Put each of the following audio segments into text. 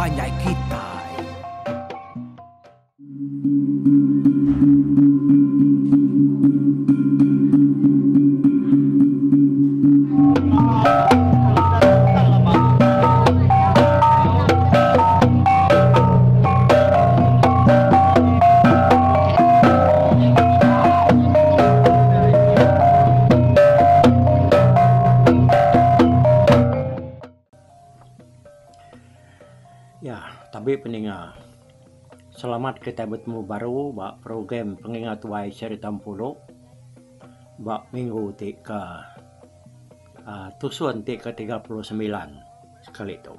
panjai kita. Ya, tapi peninga. Selamat kita bertemu baru bak program pengingat tuai cerita pulau bak minggu ke tusuan ke 39 sekali itu.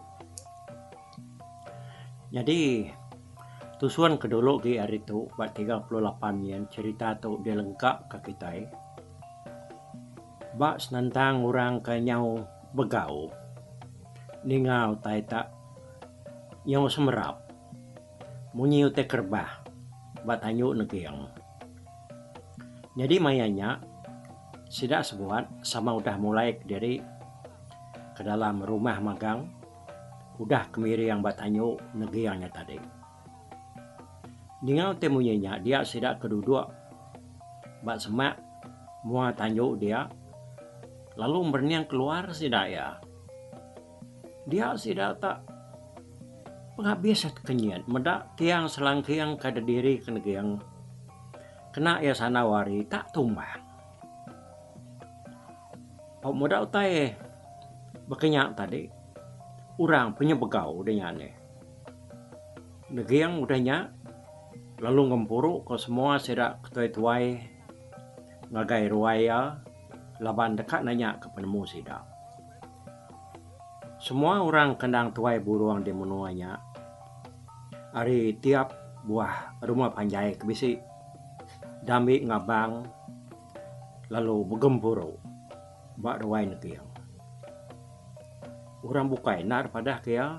Jadi tusuan kedulu di hari itu bak 38 yang cerita tu dia lengkap ke kita. Bak senantang orang kenyau begau ningau tai tak yang semerap munyi te kerbah batanyu negiang. Jadi mayanya sidak sebuat sama udah mulai dari ke dalam rumah magang udah kemiri yang batanyu negiangnya tadi. Dengan temunya dia sidak keduduk bat semak mua tanyu dia lalu berniang keluar sidak ya. Dia sidak tak penghabis kenyian medak tiang selangkiang kada diri kenegiang kena ya sanawari tak tumbang. Pau medak utai bekenyak tadi urang punya begau dengan negiang udahnya lalu ngempuru ke semua sedak ketuai-tuai ngagai ruaya laban dekat nanya ke penemu sidak. Semua orang kendang tuai buruang di menuanya. Hari tiap buah rumah panjai kebisi dambi ngabang lalu begempuru bak ruai negiang. Orang bukai nar pada kia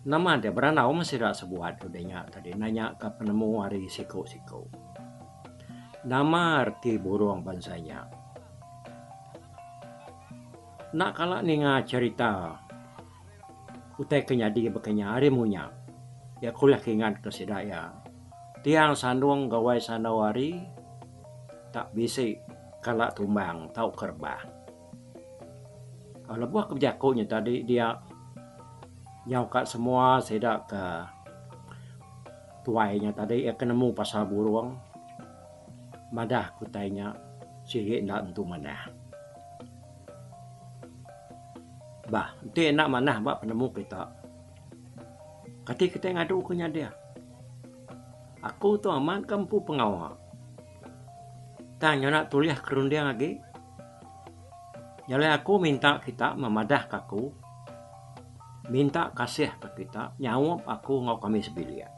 nama dia beranau masih tak sebuat udahnya tadi nanya ke penemu hari siko-siko. Nama arti buruang bansanya. Nak kalak ninga cerita utai kenyadi bekenya hari munya ya kuliah kingat ke sidaya tiang sandung gawai sanawari tak bisi kalak tumbang tau kerbah. Kalau buah kebijakunya tadi dia nyau kat semua sedak ke tuainya tadi ya kenemu pasal buruang madah kutainya sihik nak entu manah. Bah, itu enak mana bak penemu kita. Kati kita ngadu kunya dia. Aku tu aman kampu pengawal. Tanya nak tuliah kerun dia lagi. Jadi aku minta kita memadah kaku. Minta kasih ke kita. Nyawap aku ngau kami sebilia.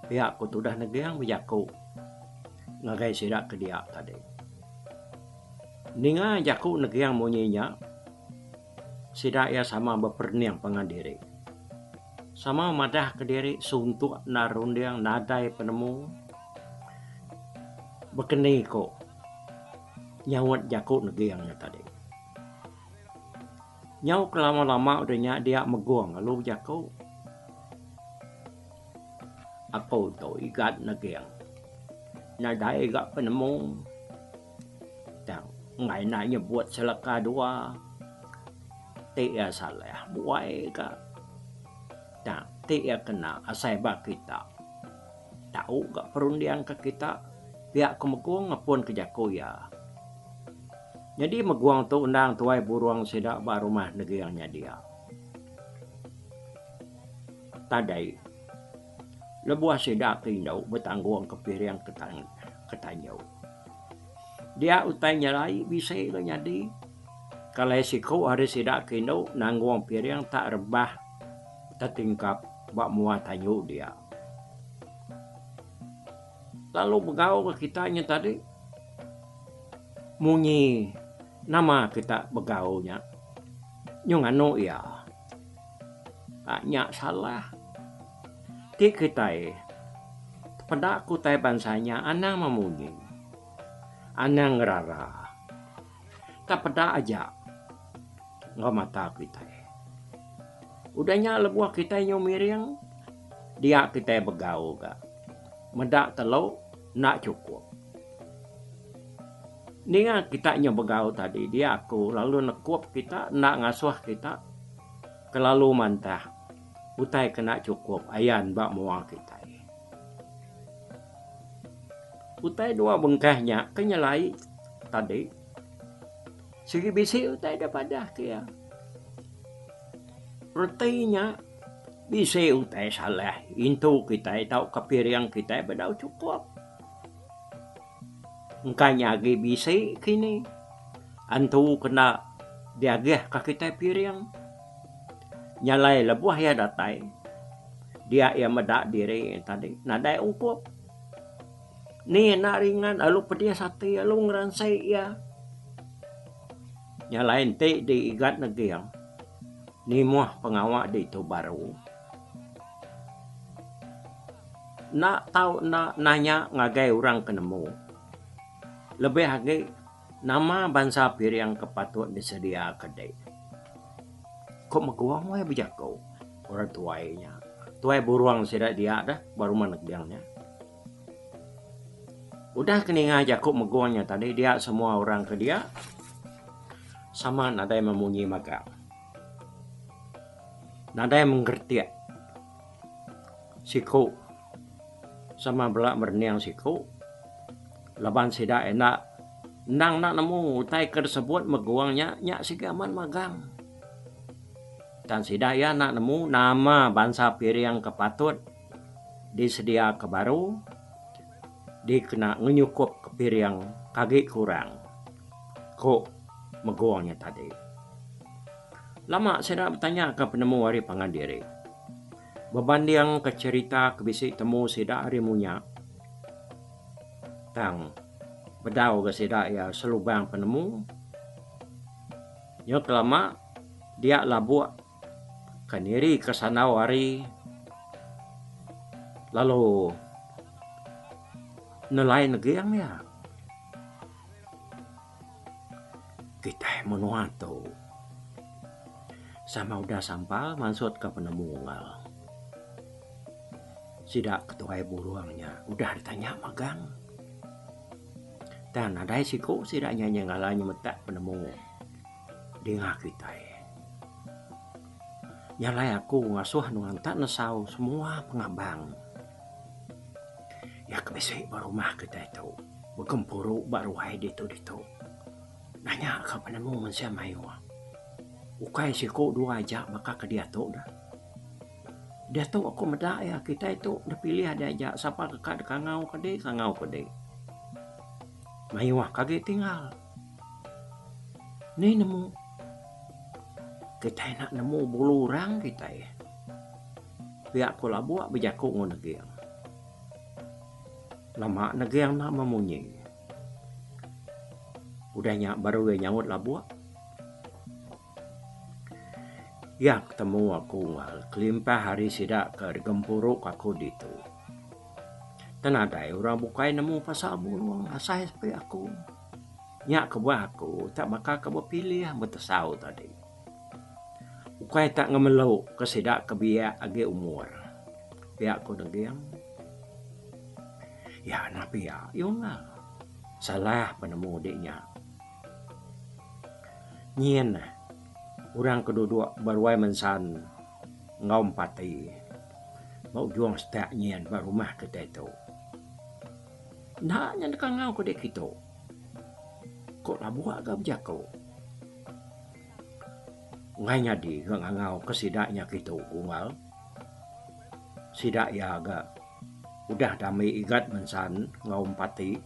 Ya aku tu dah negiang bejaku. Ngagai sidak ke dia tadi. Ninga jaku negiang munyinya. Sidak ya sama berperniang pengandiri. Sama madah ke diri suntuk narundiang nadai penemu. Bekeni ko. Nyawat jakut negiangnya tadi. Nyaw kelama-lama udahnya dia meguang lalu jakut. Aku tu ikat negiang. Nadai ikat penemu. Dan ngai nak nyebut selaka dua. Tiada salah buai ka. Dan tiada kena asai bak kita. Tahu gak perundian ke kita. Pihak kemeguang ngapun kejaku ya. Jadi meguang tu undang tuai buruang sedak ba rumah negiangnya dia. Tadai. Lebuah sedak kinau bertanggung ke piring ketanyau. Dia utai nyalai bisa ke nyadi. Kalau siku hari sidak kino nangguang piring tak rebah tertingkap bak muat tanyu dia. Lalu begau ke kitanya tadi munyi nama kita begaunya nyung anu ya nyak salah ti kita pada aku tai bansanya anang memunyi anang rara tak pada aja nggak mata kita. Udahnya lebuah kita nyomiriang, dia kita begau ga. Medak telo nak cukup. Nia kita begau tadi dia aku lalu nekuap kita nak ngasuh kita kelalu mantah. Utai kena cukup ayan bak mual kita. Utai dua bengkahnya kenyalai tadi. Segi bisi utai dapadah kia. Retinya bisa utai salah. Intu kita tahu kepiriang kita bedau cukup. Engkanya lagi bisa kini. Antu kena diagih ke kita piriang. Nyalai lebuah ya datai. Dia yang medak diri tadi. Nadai ungkup. Ni nak ringan alu pedia sate alu ngeransai ya. Nyalai ente diigat negiang. Ni muah pengawak di itu baru. Nak tahu nak nanya ngagai orang kenemu. Lebih lagi nama bangsa pir yang kepatut disedia kedai. Kok makuah mo ya bijako orang tuainya. Tuai buruang sidak dia dah baru menegangnya. Udah kini ngajak kok meguangnya tadi dia semua orang ke dia sama nada yang memunyi maka. Nada yang mengerti siku sama belak berniang siku laban sidak enak nang nak nemu utai tersebut meguangnya nyak sigaman magang. Dan sidaya nak nemu nama bangsa pir yang kepatut disedia ke baru dikena ngenyukup ke pir yang kagik kurang kok meguangnya tadi. Lama saya bertanya ke penemu hari pangandiri bebandiang ke cerita kebisik temu sidak hari munya tang bedau ke sidak ya selubang penemu nyok lama dia labuak kaniri ke sana wari lalu nilai negiang ya kita menuato sama udah sampal maksud ke penemu ngal sidak ketua buruangnya udah ditanya magang dan ada siku sidak nyanyi ngalanya metak penemu dengar kita nyalai aku ngasuh nuantak nesau semua pengabang. Ya kebisik barumah kita itu. Bergempuru baru hai ditu. Nanya ke penemu mensia mayu. Ukai siku dua aja maka ke dia tu dah. Dia tu aku medak ya kita itu dah pilih ada aja siapa kekad kangau kede. Mayu kaget tinggal. Ni nemu kita nak nemu bulu orang kita ya. Pihak kola buat berjaku ngon negiang. Lama negiang nak memunyi. Udahnya baru nyamut lah buat. Ya ketemu aku ngal. Kelimpah hari sidak ke gempuruk aku ditu. Tenadai orang bukai nemu pasal bulu. Asai sepi aku. Nyak kebuah aku. Tak bakal kebah pilih bersau tadi. Ukai tak ngemelau kesidak kebiak agi umur. Biak ko negiang. Ya napi ya, yungal. Salah penemu diknya. Nyen, orang kedua berwai mensan ngaum pati. Mau juang setak nyen barumah kita itu. Nak nyen dekang ngau ko dek kita. Kok labuak gak berjako. Nganya di ngangau kesidaknya gitu ungal. Sidak ya agak udah damai igat mensan ngaum pati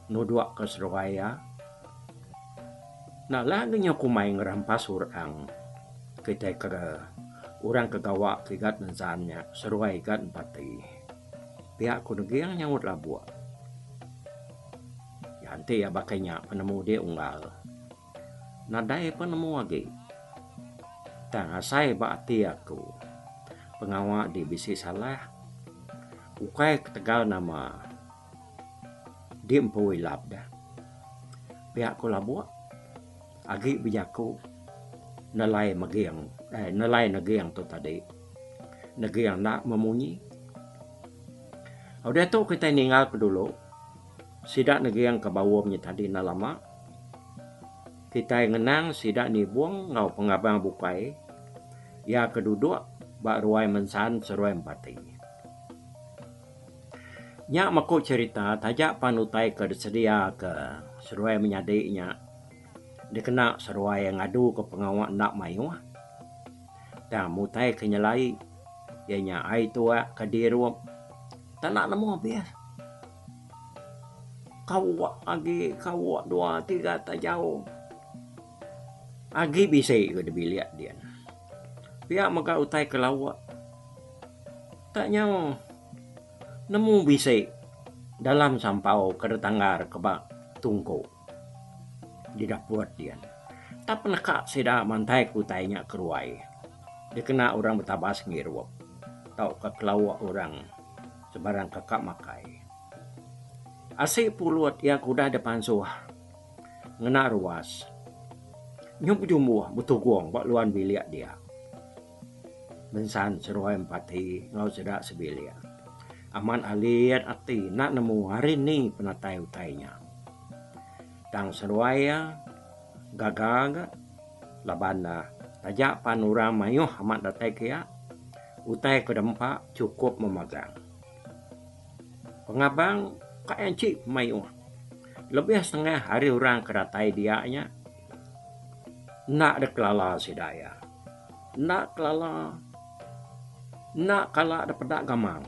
nuduk ke Surabaya. Nah lagi kumai ngerampas orang kita ke orang kegawak igat mensannya Surabaya igat pati. Pihak kunegi yang nyamut labuak. Ya nanti ya bakainya penemu dia unggal. Nadai penemu lagi. Tang asai bakti aku pengawak di bisi salah ukai ketegal nama di empoi lab dah pihak ko labuak agi bijaku nalai magiang nalai nagiang to tadi nagiang nak memunyi. Udah tu kita ninggal ke dulu sidak nagiang ke bawahnya tadi nalama kita ngenang sidak ni buang ngau pengabang bukai ya keduduk bak ruai mensan seruai empati. Nyak makuk cerita tajak panutai ke sedia ke seruai menyadiknya dikena seruai yang ngadu ke pengawak nak mayu dan mutai kenyalai ianya ai tua ke diru tak nak nemu bias kawak agi kawak 2 3 tak jauh agi bisa ke dibiliak dia pihak maka utai ke lawak tak nyaw nemu bisa dalam sampau ke tanggar ke bak tungku di dapur dia. Tak penekak sida mantai kutainya keruai. Dia kena orang betabas ngirup. Tau ke kelawak orang sebarang kakak makai. Asik puluat ya kuda depan suah. Ngena ruas. Nyup jumuh butuh guang bak luan biliak dia. Bensan seruai empati ngau sedak sebilia. Aman aliat ati nak nemu hari ni penatai utainya. Tang seruaya gagaga labana tajak panura mayuh amat datai kia utai kedempa cukup memegang. Pengabang kaya cik mayuh lebih setengah hari orang kedatai dianya nak deklala sidaya nak kelala nak kala dapat gamang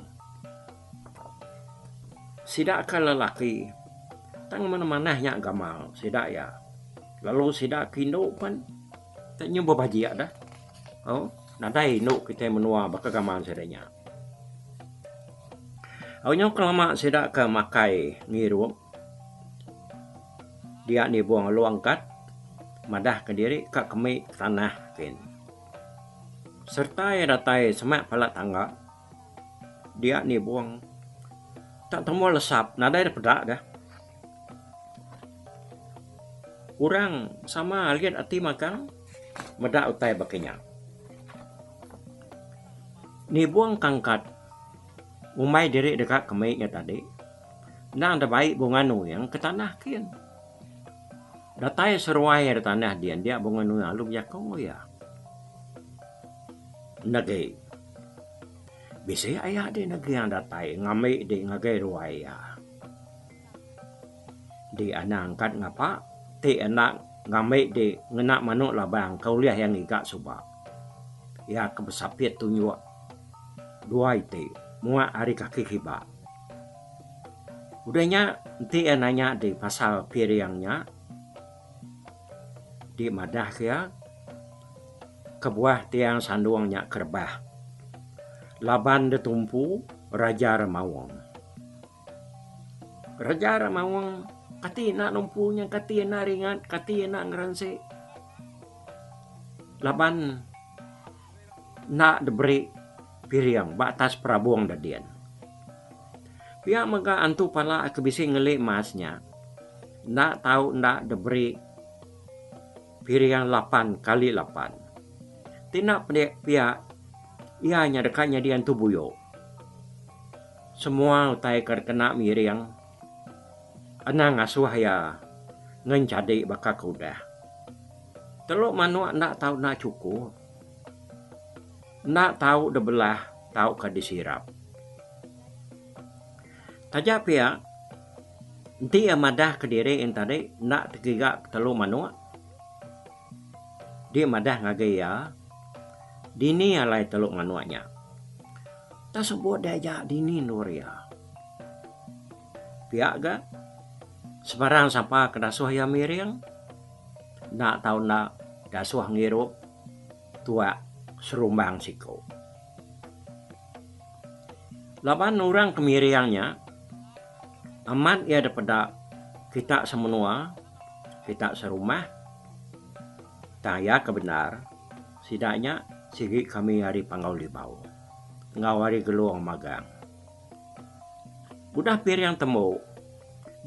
sidak ke lelaki tang mana-manahnya gamal sidak ya lalu sidak kindo pan tak nyoba bajiak dah oh nadai no kita menua baka gamal sedanya awnya kelama sidak ke makai ngiru dia ni buang luang kat madah ke diri ka kemi tanah kin serta ya datai semak pala tangga dia ni buang tak temu lesap nadai pedak dah kurang sama lihat ati makan medak utai bakenya ni buang kangkat umai diri dekat kemiknya tadi nang ada baik bunganu yang ke tanah kian datai seruai di tanah dia bunganu alum ya kau ya nage bisa ayah dia nage yang datai ngamik di ngagai ruai ya di anak angkat ngapa ti anak ngamik di ngenak manuk labang kau lihat yang igak subak ya kebesapiat tunjuk dua itu muak hari kaki kiba udahnya nanti nanya di pasal piringnya di madah kia kebuah tiang sanduangnya kerbah laban detumpu Raja Ramawang kati nak numpunya kati nak ringan kati nak ngeransi laban nak diberi piring batas prabuang dadian pihak maka antu pala kebisi ngelik masnya nak tahu nak diberi piring 8 kali 8 tinak pihak ianya dekatnya dian tubuyo semua utai kena miring anang asuh ya ngencadi baka kuda teluk manuk nak tahu nak cukup nak tahu debelah tahu ka disirap tajak pia nanti amadah ke diri yang tadi nak tegigak teluk manuk dia madah ngagaya dini alai teluk manuknya tak sebut dia dini nuria pihak ga sebarang sampai ke dasuh ya miring nak tahu nak dasuh ngirup tua serumbang siko laban orang kemiriangnya aman ia daripada kita semenua kita serumah tanya kebenar sidaknya sigi kami hari panggau libau ngawari geluang magang udah pir yang temu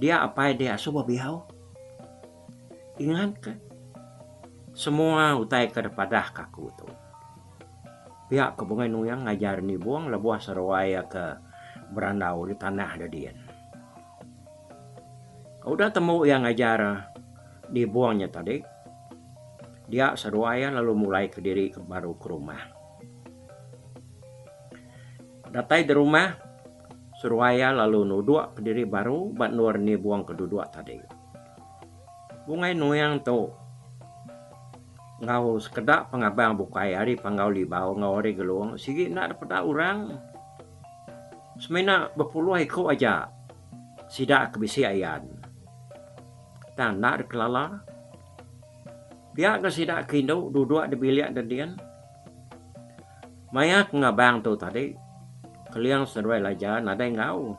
dia apa dia asuh bihau ingat ke semua utai kedepadah kaku tu. Pihak kebungai nuyang ngajar ni buang lebuah serwaya ke berandau di tanah dadian. Udah temu yang ngajar di buangnya tadi. Dia serwaya lalu mulai ke diri baru ke rumah. Datai di rumah, serwaya lalu nuduk ke diri baru bat nur ni buang keduduk tadi. Bungai nuyang tu ngau sekedak pengabang bukai hari pangau libau ngau hari geluang sigi nak dapat orang semena berpuluh ekor aja sidak kebisi ayan tan nak kelala dia ke sidak kindo duduk di bilik dadian maya pengabang tu tadi keliang seruai laja nadai ngau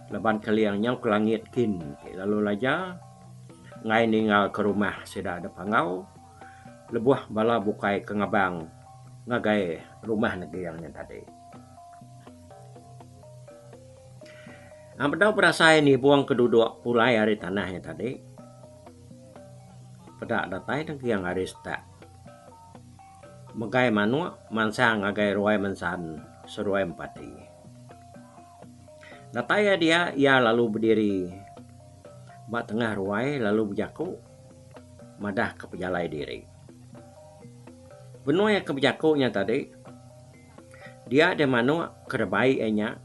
leban keliang nyau ke langit kin lalu laja ngai ninggal ke rumah sidak ada pangau lebuah bala bukai ke ngabang ngagai rumah negeriangnya tadi. Ampedau perasa ini buang keduduk pulai hari tanahnya tadi. Pedak datai yang hari setak. Megai manua mansang ngagai ruai mensan seruai empati. Datai dia ia lalu berdiri bak tengah ruai lalu berjaku madah ke pejalai diri. Benua yang kebijakunya tadi, dia ada manua kerebaiknya,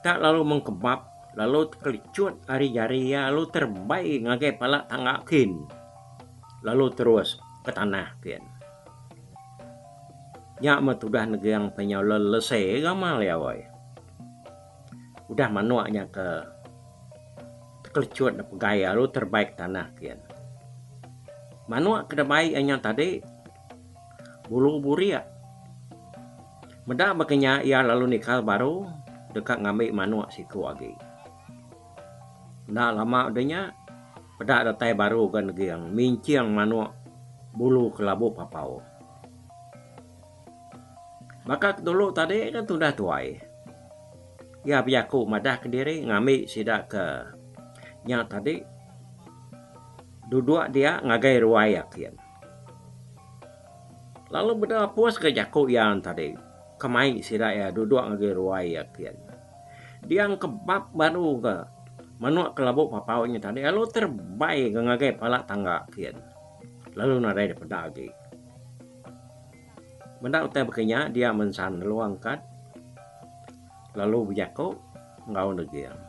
tak lalu mengkebab, lalu kelicut hari-hari ya, lalu terbaik ngagai palak tangakin, lalu terus ke tanah kian. Ya matudah negeri yang penyala lesai gamal ya boy. Udah manuaknya ke kelicut gaya, lalu terbaik tanah kian. Manuak kerebaiknya tadi. Bulu buria. Medak bakanya ia lalu nikah baru dekat ngambil manuak siku lagi. Ndak lama adanya pedak datai baru kan yang minciang manuak bulu kelabu papau. Maka dulu tadi kan sudah tuai. Ya biaku madah ke diri ngambil sidak ke nya tadi duduk dia ngagai ruayak kian. Lalu beda puas ke jaku yang tadi. Kemai sida ya duduk ngagi ruai ya kian. Dia kebab baru ke. Manuak kelabuk papaunya tadi. Lalu terbaik ngagai palak tangga kian. Lalu nadai daripada lagi. Benda utai bekenya dia mensan lalu angkat. Lalu berjaku ngau negiang.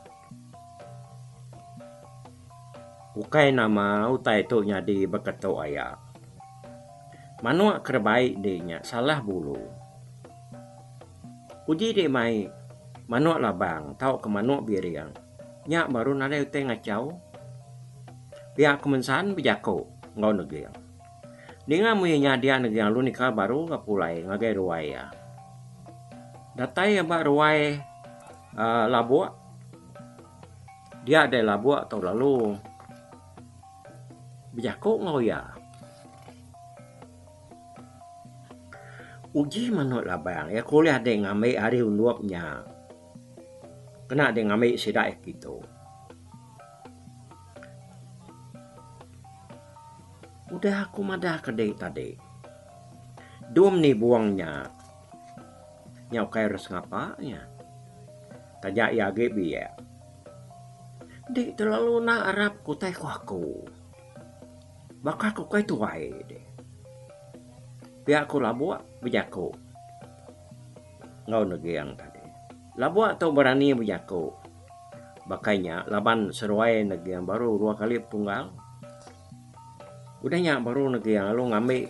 Ukai nama utai tu nyadi berketu ayah. Manuak kerbaik dia salah bulu. Uji dia mai manuak labang tahu ke manuak biariang. Nyak baru nada utai ngacau. Pihak kemensan berjaku ngau negiang. Dengan muinya dia negiang lu nikah baru ngapulai ngagai ruai ya. Datai yang bak ruai labuak. Dia ada labuak atau lalu berjaku ngau ya. Uji manut labang ya kuliah dia ngambil hari unduapnya. Kena dia ngambil sidak gitu. Udah aku madah kedai tadi. Dum ni buangnya. Nyau kaya res ngapanya. Tajak ya gebi ya. Dek terlalu nak Arab kutai ku aku. Bakal aku kaya tuai deh. Pihak ku labuak berjaku. Ngau negeri yang tadi. Labuak tau berani berjaku. Bakainya laban seruai negeri yang baru 2 kali tunggal. Udahnya baru negeri yang lalu ngambil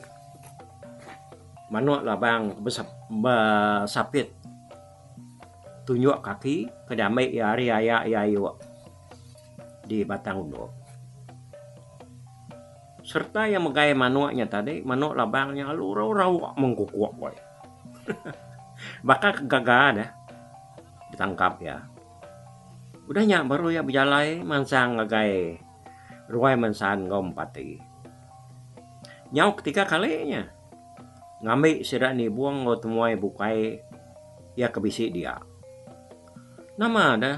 manuak labang besapit. Tunjuk kaki kedamai ya hari ayak ya ayu di batang unduk. Serta yang menggaya manuaknya tadi, manuak labangnya lalu raw mengkukuak boy. Bakal kegagalan ya. Ditangkap ya. Udahnya baru ya berjalai mansang ngagai ruai mensan ngompati. Nyau ketiga kalinya. Ngambil sidak ni buang ngau temuai bukai ya kebisi dia. Nama ada.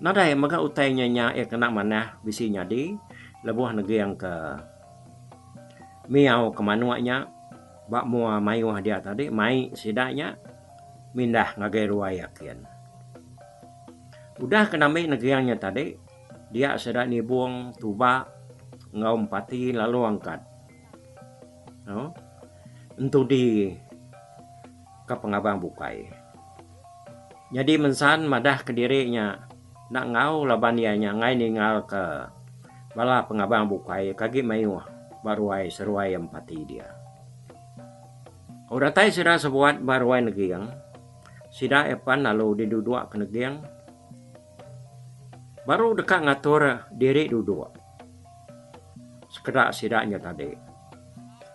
Nada yang maga utainya nya ya kena mana bisi nyadi. Lebuah negeri yang ke miau kemanuaknya bak mua mayuah dia tadi mai sidaknya mindah ngagai ruai yakin. Udah kenami negeriangnya tadi dia sedak ni buang tuba ngaum pati lalu angkat. No? Untuk di ke pengabang bukai. Jadi mensan madah ke dirinya nak ngau labanianya ngai ningal ke bala pengabang bukai kaki mayuah baruai seruai empati dia. Udah tay sira sebuat baruai negiang sida epan lalu diduduk ke negiang baru dekat ngatur diri duduk sekedak sidaknya tadi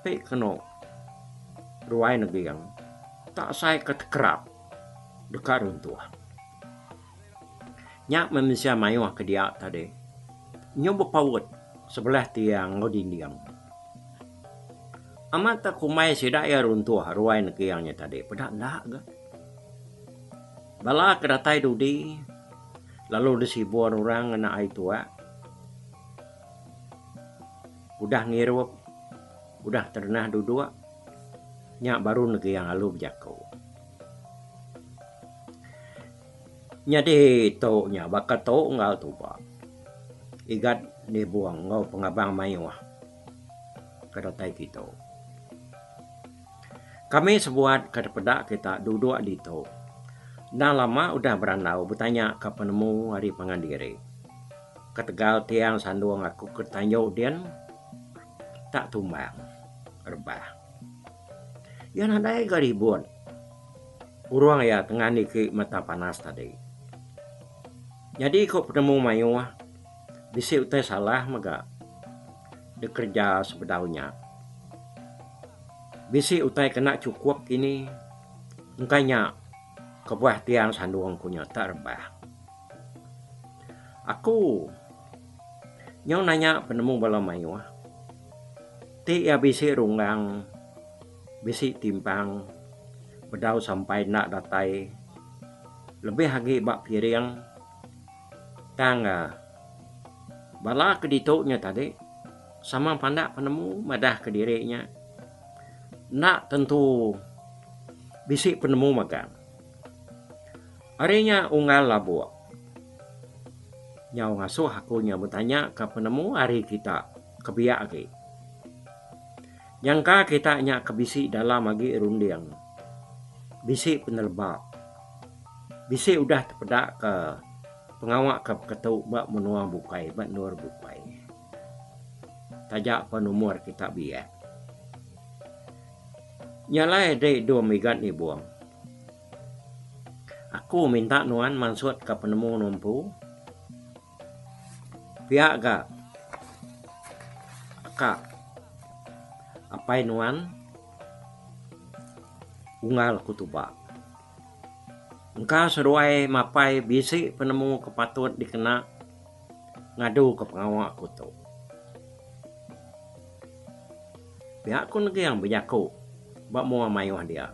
tapi kena ruai negiang tak saya ketekerap dekat runtuh nyak memisah mayuah ke dia tadi nyoba pawut sebelah tiang ngodindiang amat tak kumai sidak ya runtuh ruai negiangnya tadi pedak dak ga bala kedatai dudi lalu disibuan orang ngena ai tua udah ngirup udah ternah duduk nyak baru negiang lalu berjakau nyadi to nya bakat to ngal tuba igat ni buang ngau pengabang mayuah kedatai kita kami sebuat kedepedak kita duduk di to. Dah lama udah berandau bertanya ke penemu hari pengandiri. Ketegal tiang sanduang aku ketanya udian tak tumbang rebah. Yang ada garibun. Urang ya tengah niki mata panas tadi. Jadi kok penemu mayuah bisi utai salah maga dikerja sebedaunya. Bisi utai kena cukup kini engkanya kebuah tiang sanduang punya tak rebah. Aku nyong nanya penemu bala mayuah. Ti ya bisi runggang, bisi timpang, bedau sampai nak datai. Lebih lagi bak piring, tangga. Bala keditoknya tadi, sama pandak penemu madah ke dirinya. Nak tentu bisi penemu magang. Harinya unggal labu. Nyau ngasuh akunya bertanya ke penemu hari kita kebiak lagi. Nyangka kita nya kebisi dalam lagi rundiang. Bisi penerbak. Bisi udah terpedak ke pengawak ke ketuk bak menuang bukai, bak nur bukai. Tajak penumur kita biak. Nyalai dek 2 migat ni buang. Aku minta nuan mansut ke penemu numpu. Pihak ga. Kak. Apai nuan. Unggal kutuba. Engkau seruai mapai bisi penemu kepatut dikena ngadu ke pengawak kutu. Pihak ku lagi yang berjaku. Bak mua mayuah dia.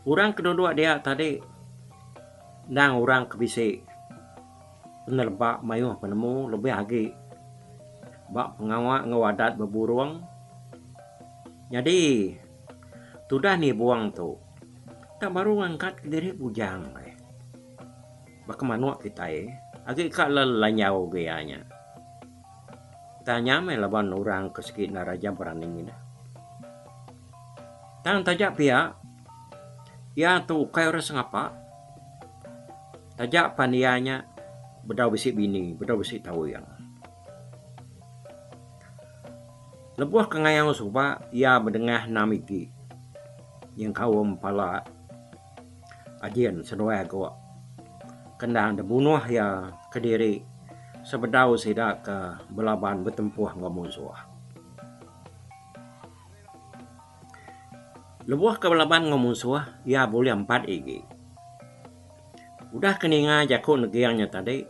Orang kedua dia tadi dan orang kebisi penerbak mayuah penemu lebih lagi bak pengawak ngewadat berburung. Jadi sudah nih buang tu tak baru ngangkat ke diri bujang bak kemanuak kita agak kak lelanyau gayanya tanya me laban orang kesekit naraja berani ini tang tajak pihak ya tu kai orang sengapa tajak panianya bedau bisik bini bedau bisik tahu yang lebuah kengayang suba ia mendengar namiki yang kau mempala ajian senuai gua kendang debunuh ya kediri sebedau sidak ke belaban bertempuh ngomusuh. Lebuah ke belaban ngomusuh ya boleh 4 igi. Udah keninga jakuk negiangnya tadi.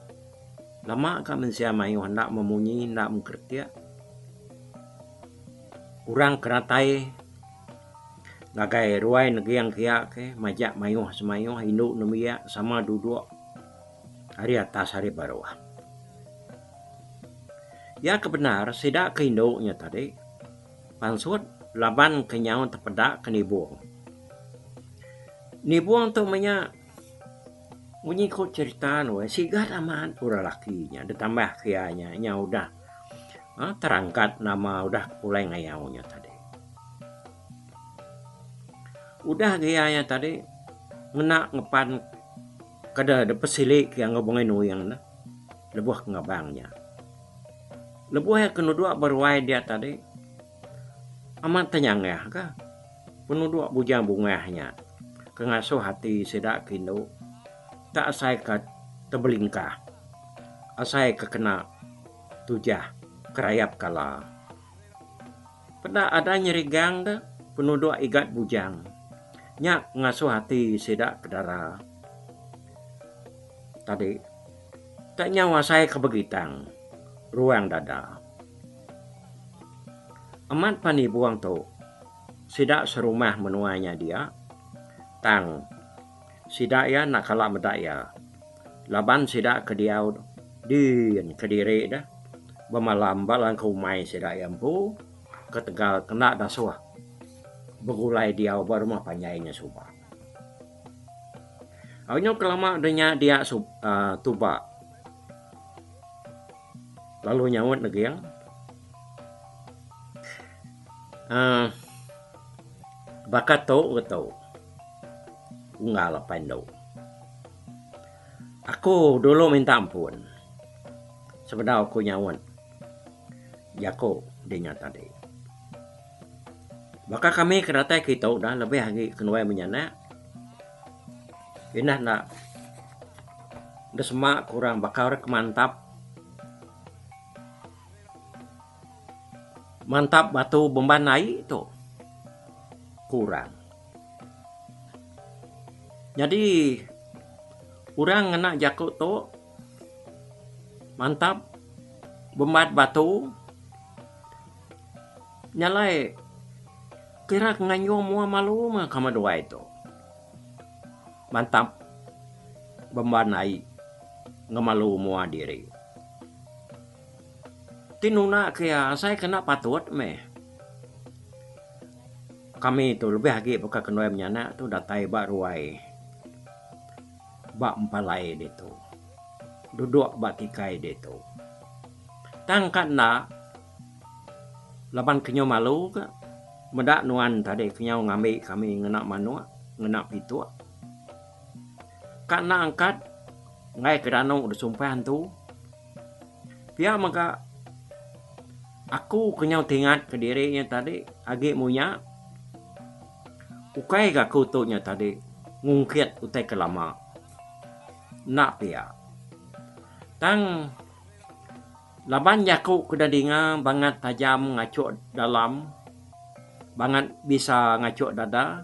Lama ka mensia mayu hendak memunyi hendak mengkertia. Urang keratai ngagai ruai negiang kia ke majak mayuh semayuh induk nemia sama duduk hari atas hari bawah. Ya kebenar sidak keindoknya tadi. Pansut laban kenyau terpedak ke nibuang. Nibuang tu banyak bunyi kau cerita no, sigat aman ura lakinya, ditambah kianya, nya udah terangkat nama udah mulai ngayaunya tadi. Udah kianya tadi ngena ngepan kada ada pesilik yang ngobongin uyang dah, lebuh ngabangnya. Lebuh yang kedua berwai dia tadi, amat tenyang ya kah? Penuh dua bujang bungahnya, kengasuh hati sedak kindo. Tak asai ke tebelingkah, asai ke kena tujah kerayap kala. Pada ada nyerigang dah penuh doa igat bujang, nyak ngasuh hati sedak kedara. Tadi tak nyawa saya kebegitang ruang dada. Amat pani buang tu, sedak serumah menuanya dia, tang. Sidak ya nak kalah medak ya. Laban sidak ke diau din ke diri dah. Bermalam balang ke umai sidak yang pu. Ketegal kena dah suah. Begulai diau berumah panyainya subah. Awalnya kelama denya dia tuba. Lalu nyawut lagi yang. Bakat tau ke tau. Unggal pandau. Aku dulu minta ampun. Sebenarnya aku nyawon. Jako dinya tadi. Maka kami kerata kita dah lebih lagi kenuai menyana. Inah nak. Dah semak kurang bakal mantap. Mantap batu beban naik tu. Kurang. Jadi orang kena jakut tu mantap bombat batu nyalai kira nganyo mua malu mah kama dua itu mantap bombat naik ngemalu mua diri tinuna kaya saya kena patut meh kami tu lebih lagi bukan kenal menyana tu datai baruai bak empalai dia tu. Duduk bak tikai dia tu. Tangkat nak laban kenyo malu ke medak nuan tadi kenyo ngambil kami ngenak manua, ngenak pitu. Kak nak angkat ngai ke danau udah sumpahan tu. Pia maka aku kenyo tingat ke dirinya tadi agi munya ukai ga kutunya tadi ngungkit utai kelama. Nak pia. Tang laban yaku kedadinga banget tajam ngacuk dalam. Banget bisa ngacuk dada.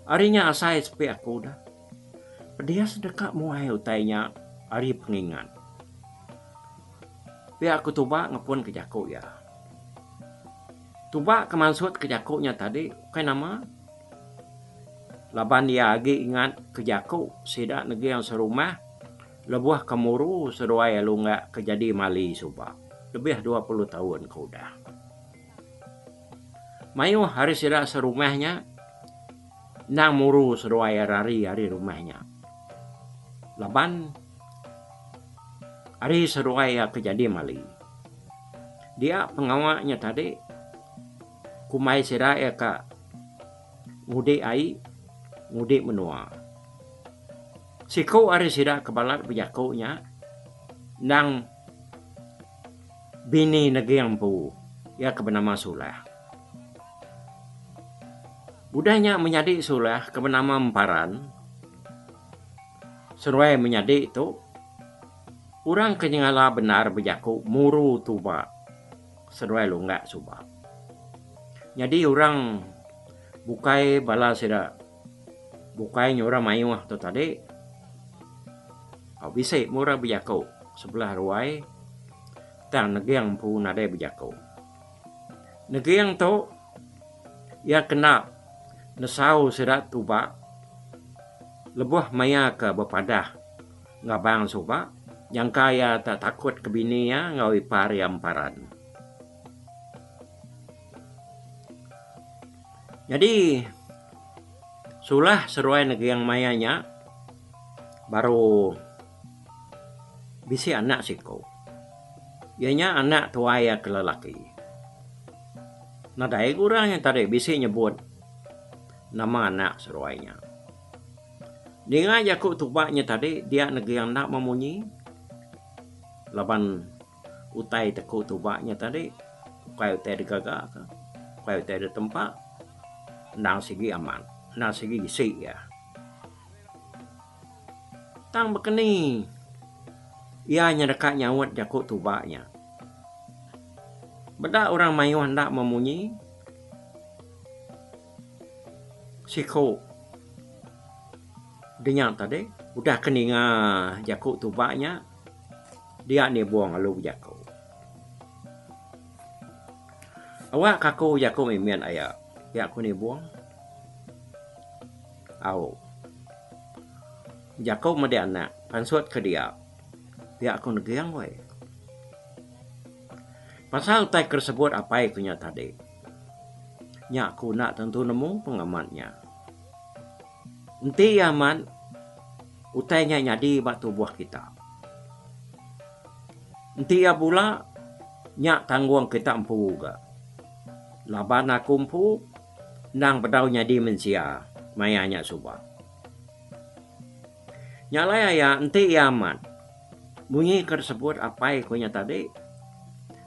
Arinya asai sepi aku dah. Dia sedekat muai utainya ari pengingat. Pia aku tuba ngepun ke jaku ya. Tuba kemansut ke jakunya tadi. Kai nama? Laban dia lagi ingat ke jaku sidak negeri yang serumah lebuah kemuru seruai lunga kejadi mali suba lebih 20 tahun kau dah mayu hari sidak serumahnya nang muru seruai hari rumahnya laban hari seruai kejadi mali dia pengawaknya tadi kumai sidak ya kak ngudi ai ngudi menua. Siku ari sidak kebalat bejakunya nang bini negeri yang pu ya kebenama sulah. Budahnya menjadi sulah kebenama emparan. Seruai menjadi itu orang kenyala benar bejaku muru tuba seruai lunggak suba. Jadi orang bukai bala sidak bukai nyora mayu tu tadi. Bisa murah berjaku sebelah ruai. Tang negeri yang pun ada berjaku. Negeri yang tu ia kena nesau sirat tuba. Lebuh maya ke berpadah ngabang suba. Yang kaya tak takut ke bini ya ngawi pariam paran. Jadi sulah seruai negeri yang mayanya baru bisi anak siko. Ianya anak tuaya ke lelaki. Nah dari kurang yang tadi bisi nyebut nama anak seruainya. Dengan jaku tubaknya tadi dia negeri yang nak memunyi. Laban utai teku tubaknya tadi. Kaya utai di gagak. Kaya utai di tempat. Nang segi aman. Nang segi isi ya. Tang bekeni. Ianya dekat nyawat jaku tubaknya. Beda orang mayuh hendak memunyi. Siko. Dengar tadi. Udah keninga jaku tubaknya. Dia ni buang alu jaku. Awak kaku jaku mimian ayah. Ya aku ni buang. Au. Jaku madi anak. Pansut ke dia. Ya aku negiang weh. Pasal utai tersebut apa ikunya tadi. Nyak aku nak tentu nemu pengamatnya. Enti aman. Utainya nyadi batu buah kita. Enti ya pula. Nyak tangguang kita empu juga. Laban aku empu. Nang pedau nyadi mensia. Mayanya subah. Nyalaya ya enti ya aman. Bunyi tersebut apa ikunya tadi.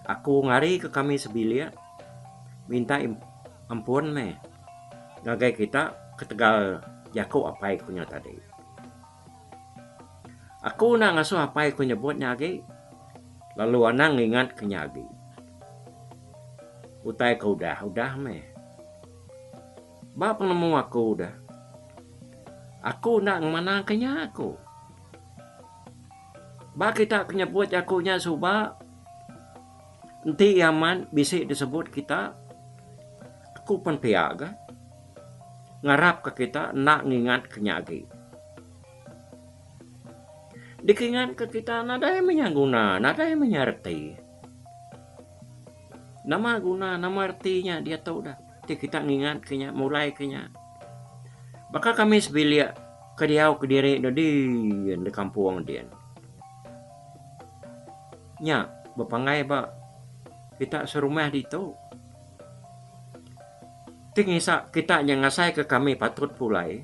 Aku ngari ke kami sebilia. Minta ampun me. Gagai kita ketegal jaku apa ikunya tadi. Aku nak ngasuh apa ikunya buat nyagi. Lalu anang ingat ke nyagi. Utai kau udah me. Ba penemu aku udah. Aku nak mana kenya aku. Ba kita kenya buat jakunya subah. Nanti yaman bisik disebut kita. Aku pun piaga. Ngarap ke kita nak ngingat kenyagi. Dikingat ke kita nada yang menyaguna, nada yang menyerti. Nama guna, nama artinya dia tahu dah. Nanti kita ngingat kenya, mulai kenya. Bakal kami sebilia ke diau ke diri di kampung dia. Nya, bepangai ba kita serumah di tu. Tingisa kita yang ngasai ke kami patut pulai.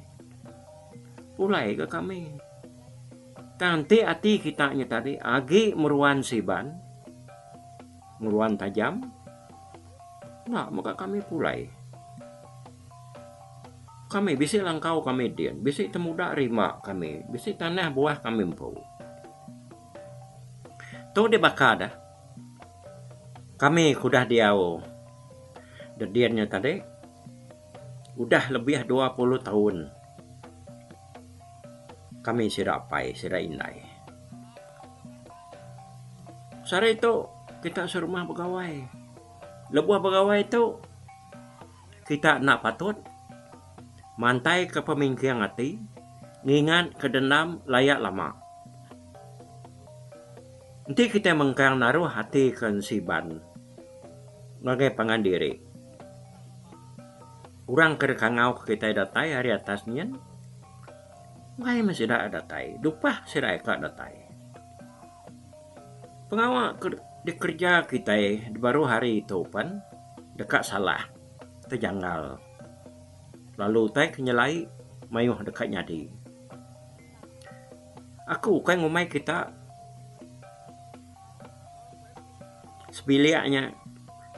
Pulai ke kami. Nanti hati kita tadi agi meruan siban. Meruan tajam. Nah, maka kami pulai. Kami bisa langkau kami dian. Bisa temuda rima kami. Bisa tanah buah kami empu. Tu di bakada. Kami kudah diau. Dediannya tadi. Udah lebih 20 tahun. Kami sirapai, sirainai. Sare itu kita serumah pegawai. Lebuah pegawai itu kita nak patut mantai ke pemingkiang hati, ngingat ke dendam layak lama. Nanti kita mengkang naruh hati ke siban. Ngagai pangandiri. Urang kerkangau kita datai hari atasnya. Ngai masih ada datai. Dupah sirai ka datai. Pengawal dikerja kita baru hari itu pan dekat salah. Terjanggal. Lalu tai kenyelai mayuh dekat nyadi. Aku kan ngumai kita sebiliaknya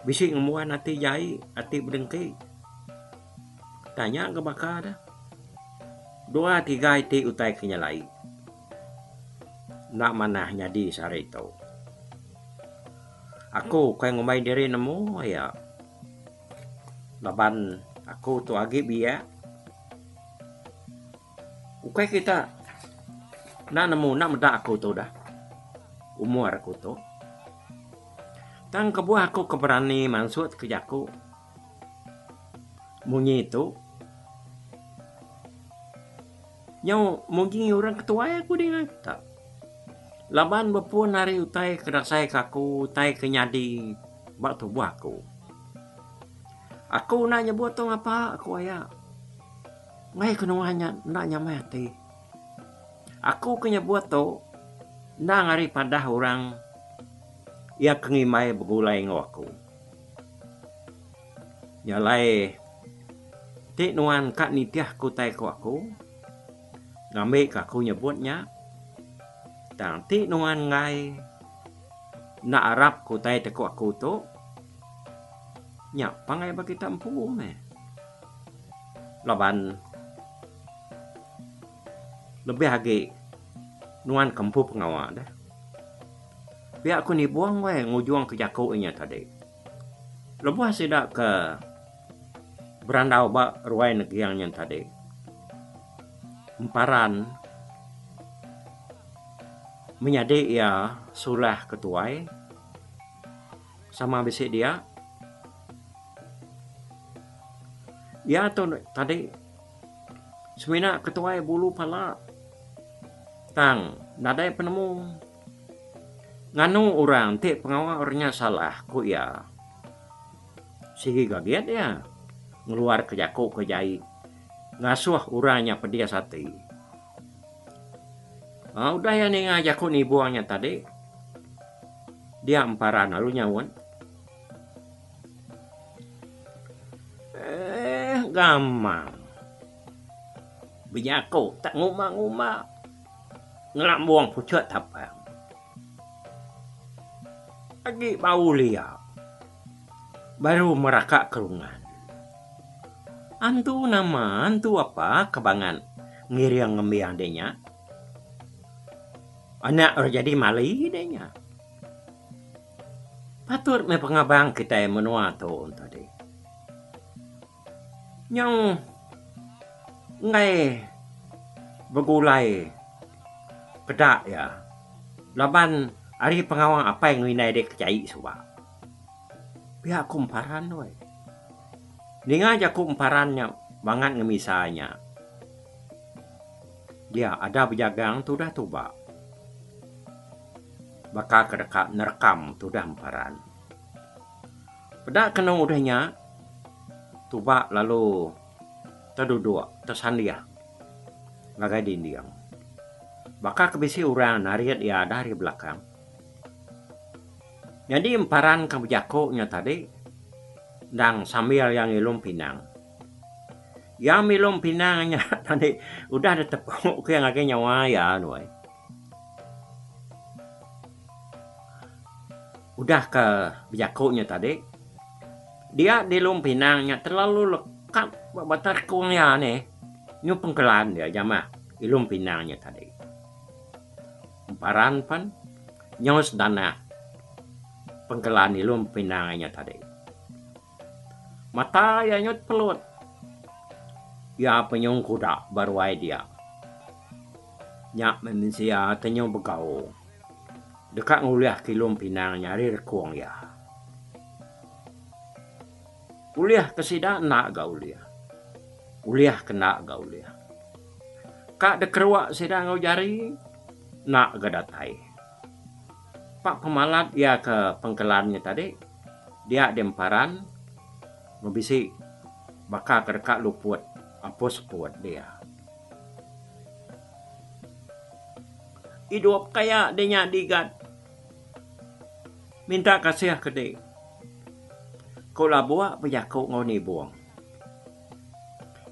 bisik ngemuan hati jai hati berdengki. Tanya ke bakal dah. 2-3 iti utai kenyalai. Nak manahnya di sare itu. Aku kaya ngumay diri nemu ya. Laban aku tu agi biya. Ukay kita. Na nemu na meda aku tu dah. Umur aku tu. Tang kebuah aku keberani mansut ke jaku. Munyi itu. Nyau mungkin orang ketua aku dengan kita. Laban bepun hari utai kedasai kaku utai kenyadi bak tubuh aku. Aku nak nyebut tu apa aku ayah. Ngai kenuanya nak nyamati. Aku kenyebut tu nak ngari pada orang ia kengimai begulai ngau aku. Nyalai tik nuan kak nitiah kutai ko aku. Ngambil kaku nyebutnya. Tang tik nuan ngai nak Arab kutai teko aku tu. Nyak pangai bagi tampu me. Laban lebih lagi nuan kampu pengawal dah. Biar aku ni buang we ngujuang ke jaku inya tadi. Lepas sidak ke berandau bak ruai negiangnya tadi. Emparan menyadi ia sulah ketuai sama bisik dia. Ya tu tadi semina ketuai bulu pala. Tang nadai penemu nganu orang tik pengawal orangnya salah ku ya. Sigi kaget ya ngeluar ke jaku ke jai ngasuh orangnya pedia sati. Udah ya nih ngajaku nih buangnya tadi. Dia emparan lalu nyawan. Gampang. Berjaku tak nguma-nguma. Ngelak buang pucat tapang. Lagi bau liat. Baru merakak kerungan. Antu nama, antu apa kebangan ngiriang ngembiang denya. Anak jadi mali denya. Patut me pengabang kita menua tu tadi. Nyong ngai begulai kedak ya. Laban hari pengawang apa yang winai dek kecai suba. Pihak kumparan we. Dengar aja kumparannya banget ngemisanya. Dia ada berjagang tu dah tuba. Bakal kedekat nerekam tu dah emparan. Pedak kena udahnya. Tuba lalu terduduk tersandia. Lagai dindiang. Bakal kebisi orang nariat ia dari belakang. Jadi emparan kebijakoknya tadi. Dan sambil yang ilum pinang. Yang ilum pinangnya tadi udah ada tepuk ke yang agak nyawa ya nuai. Udah ke bijakoknya tadi. Dia di ilum pinangnya terlalu lekat batar kuangnya nih. Ini pengkelan dia jamah ilum pinangnya tadi. Emparan pan nyos dana pengkelan ilum pinangnya tadi. Mata ya nyot pelut. Ya penyong kuda baru dia. Nyak manusia tenyong begau. Dekat nguliah kilum pinang nyari rekuang ya. Uliah kesida nak ga uliah. Uliah kena ga uliah. Kak dekerwak sida ngau jari nak ga datai. Pak pemalat ya ke pengkelannya tadi. Dia demparan membisi bakal kerkak luput apos puat dia. Hidup kayak dia digat. Minta kasih ke dia. Kau lah buat berjakuk ngau ni buang.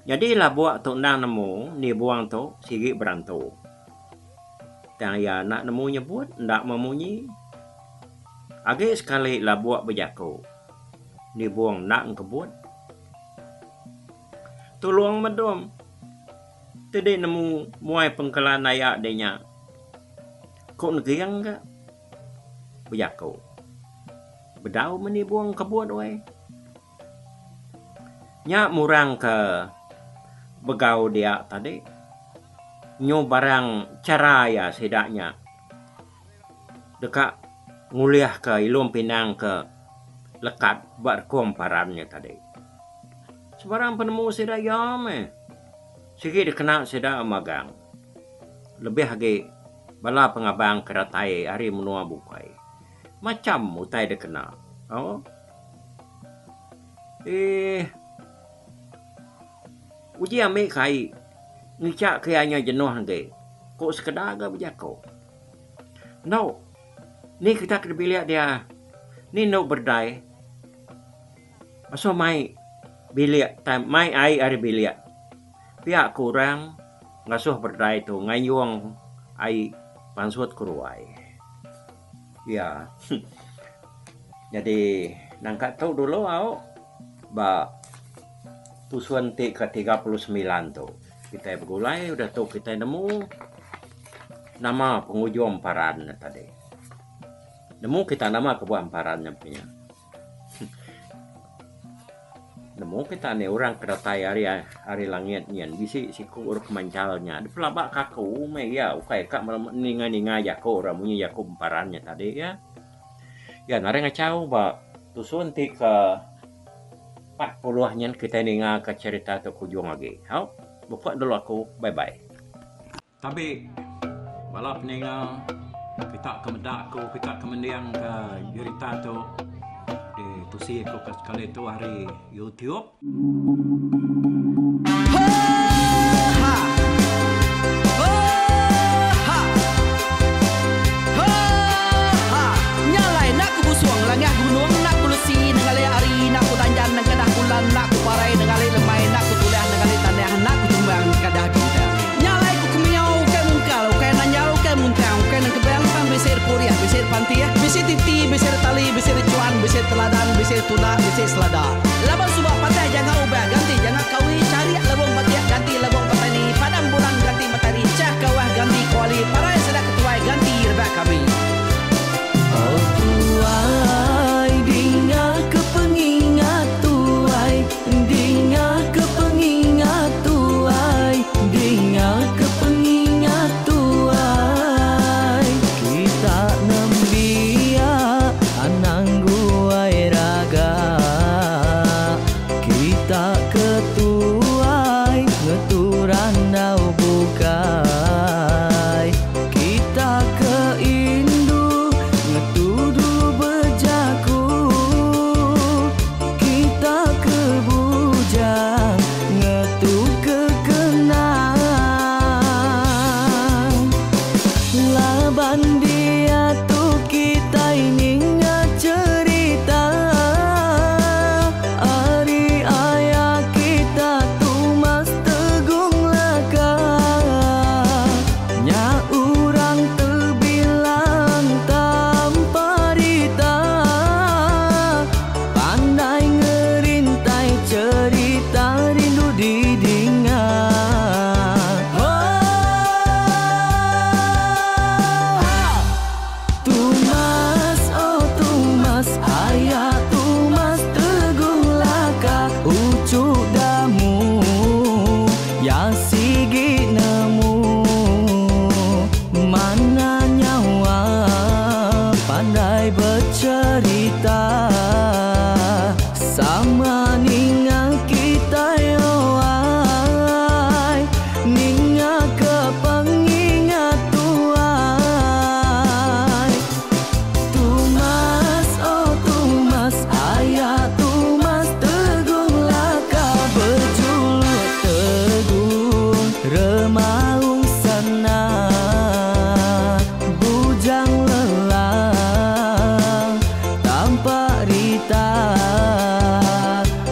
Jadi lah buat tu nang nemu ni buang tu sigi berantu. Dan ya nak nemu nyebut ndak memunyi. Agak sekali lah buat berjakuk. Ni buang nak kebut. Tolong medom. Tadi nemu muai pengkelan ayak denya. Kau negiang ke? Berjakuk. Bedau meni buang kebut wei. Nyak murang ke begau dia tadi. Nyo barang cara ya sedaknya. Dekat nguliah ke ilum pinang ke lekat berkomparannya tadi. Sebarang penemu sedak ya me. Sikit kena sedak magang. Lebih lagi Bala pengabang keratai hari menua bukai. Macam utai dia kenal. Oh. Uji ambil kai. Ngicak kayanya jenuh hangai. Kok sekedar agak berjako. No. Ni kita kena biliak dia. Ni no berdai. Masuk mai biliak. Mai ai hari biliak. Pihak kurang. Ngasuh berdai tu. Ngayuang ai pansut kuruai. Ya. Jadi nangkat tahu dulu ba tusuan ke-39 tu. Kita bergulai udah tahu kita nemu nama pengujung amparan tadi. Nemu kita nama kebuah amparannya punya. Nemu kita ni orang keratai hari langit nian bisi siku uruk kemancalnya. Di pelabak kaku me ya ukai kak ninga jako orang punya jako amparannya tadi ya. Ya nare ngacau ba tusun ti ke 40-nya kita ninga ke cerita tu kujung lagi. Hau, buka dulu aku. Bye bye. Tapi balap ninga kita kemedak aku kita kemendiang ke cerita tu di tusi aku ke sekali tu hari YouTube. Nak ku parai nengali lemai nak ku tulah nengali tanah nak ku tumbang kadah kita nyalai ku kumiau ke mungkal ke nanjau ke muntang ke nang kebang pang besir puriah besir pantia besir titi besir tali besir cuan besir teladan besir tuna besir selada labang subah patai jangan ubah ganti jangan kawi cari labang patiak ganti labang petani padam bulan ganti matahari cah kawah ganti kuali parai sedak ketuai ganti rebak kami oh tuai dinga kepengingat Dinga kepengingat tuai Dinga kepengingat tuai Kita nembia anang guai raga Kita ketuai ngeturan dau bukai Kita keindu ngetudu bejaku Kita kebujang ngetu kekenang laban dia tu kita ini cerita hari ayah kita tu mas tegung laka nya urang terbilang tanpa rita pandai ngerintai cerita rindu didinga Tumas oh tumas ayah tumas tegung laka ucuk damu ya sigi nemu mana nyawa pandai bercerita sama ninga kita yoai ninga kepengingat tuai Tumas oh tumas ayah tumas tegung laka berjuluk tegung remaung sana bujang lelang tanpa rita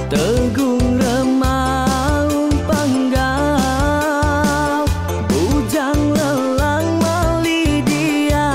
tegung remaung panggau bujang lelang mali dia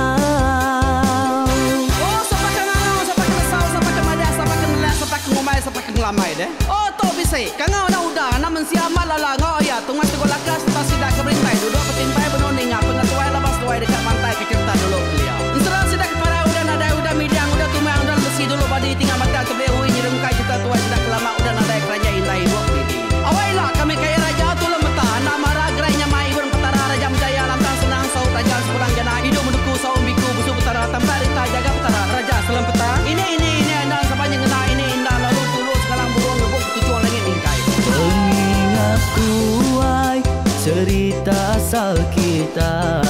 oh sampai kangau sampai kesal sampai kemadah sampai kenelas sampai ngomai sampai ngelamai deh oh to bisi kangau na udah namun siamal lala ngau ya tungas tegol lakas tas sidak keberintai duduk petintai benoning pengatuai labas tuai dekat mantai ke cerita dulu beliau serang sidak para udah nadai udah midang udah tumang udah besi dulu badi tinggal mata kebehui nyerengkai kita tuai sidak lama udah nadai kerja indai buat bidi awailah kami kaya raja tu lemeta nak marah gerainya mai burung petara raja menjaya lantang senang saut raja sepulang jana hidup menduku saum biku busu petara tambah rita jaga petara raja selam peta ini anda sepanjang ngena ini indah lalu tulus sekarang burung ngebuk tujuan langit ingkai pengingat tuai cerita asal kita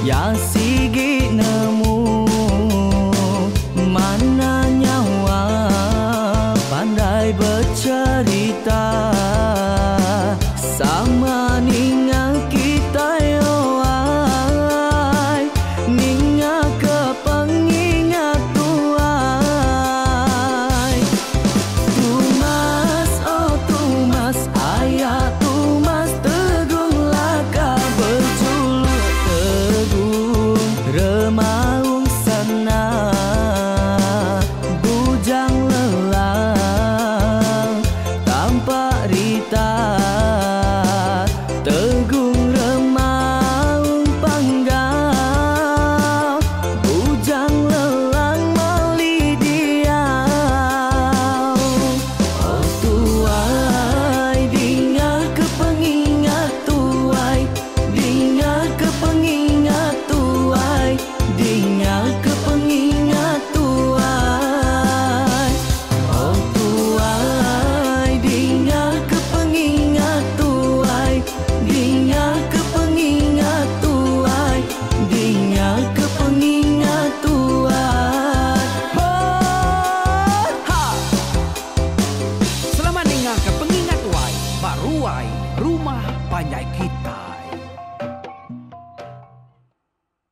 Ya sigi nemu